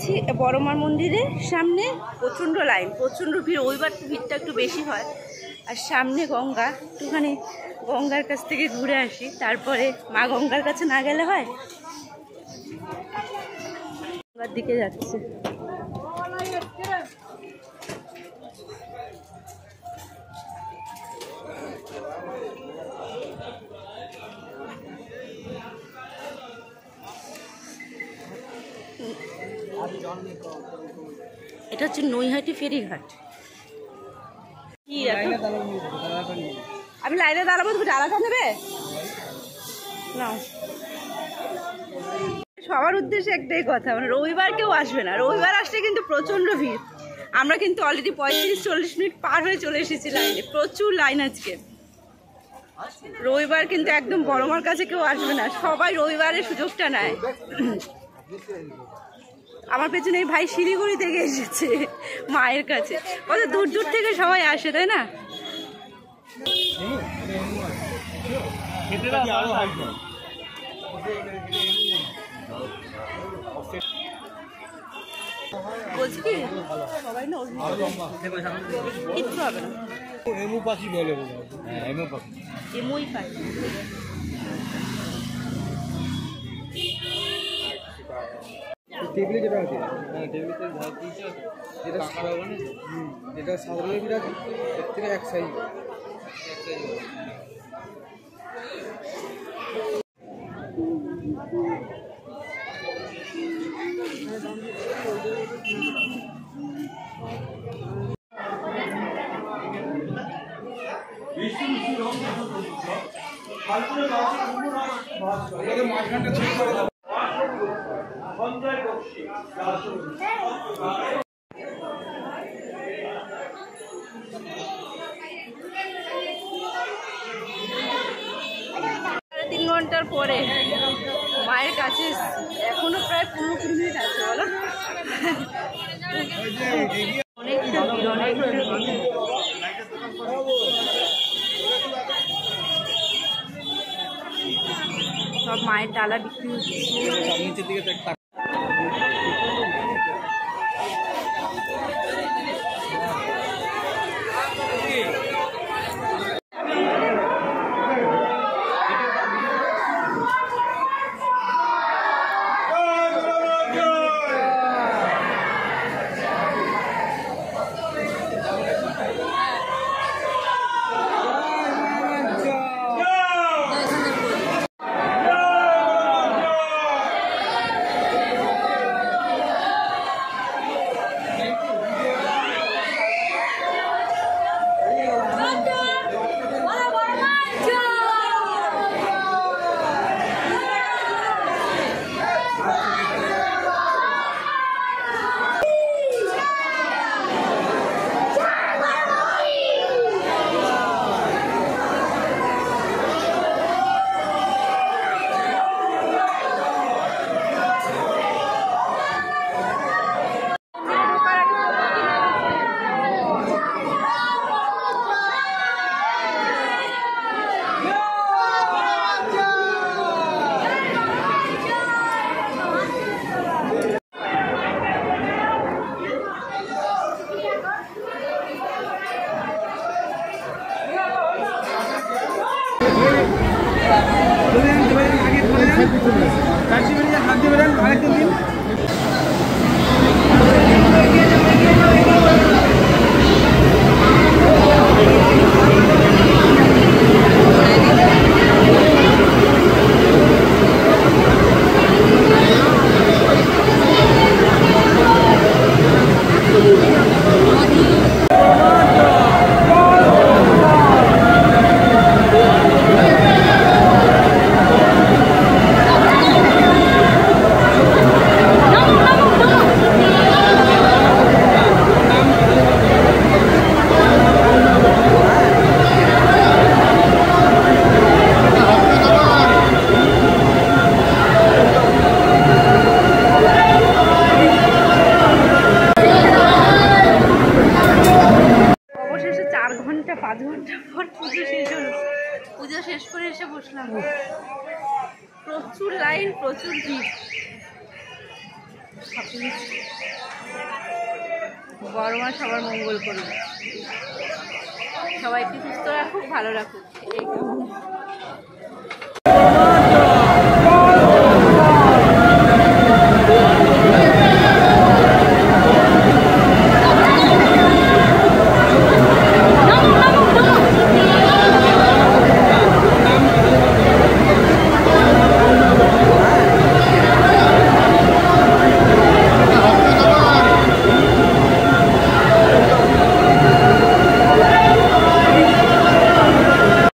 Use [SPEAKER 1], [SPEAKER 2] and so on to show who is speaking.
[SPEAKER 1] যাচ্ছি বড়মার মন্দিরের সামনে। প্রচণ্ড লাইন, প্রচণ্ড ভিড়। ওইবার তো ভিড়টা একটু বেশি হয়। আর সামনে গঙ্গা, একটুখানি গঙ্গার কাছ থেকে ঘুরে আসি, তারপরে মা গঙ্গার কাছে না গেলে হয়। গঙ্গার দিকে যাচ্ছে। এটা হচ্ছে নৈহাটি ফেরিঘাট। কি আমি লাইনে দাঁড়াবো, তুমি ডালাটা নেবে না? সবার উদ্দেশ্যে একটাই কথা, মানে রবিবার কেউ আসবে না। রবিবার আসলে কিন্তু প্রচণ্ড ভিড়। আমরা কিন্তু অলরেডি 35-40 মিনিট পার হয়ে চলে এসেছি লাইনে। প্রচুর লাইন আজকে। রবিবার কিন্তু একদম বড়মার কাছে কেউ আসবে না, সবাই রবিবারের সুযোগটা নেয়। আমার পেছনে এই ভাই শিলিগুড়ি থেকে এসেছে মায়ের কাছে। কত দূর দূর থেকে সবাই আসে, তাই না? বলছি কি সবাই না কিচ্ছু হবে না। এমু পাখি বলে, এমু পাখি, এমুই পাখি। টেবিলে যেটা আছে, হ্যাঁ টেবিলেতে যেটা সাধারণ, যেটা সাধারণ বিরাজ এর থেকে এক সাইজ। তিন ঘন্টার পরে মায়ের কাছে এখনো প্রায় 15 মিনিট আছে, বলো। অনেকটা ভিড়, অনেকটা ভিড়। সব মায়ের ডালা বিক্রি হচ্ছে। নিচের দিকে প্রচুর লাইন, প্রচুর ভিড়। বড় মা সবার মঙ্গল করুন, সবাইকে সুস্থ রাখুক, ভালো রাখুক।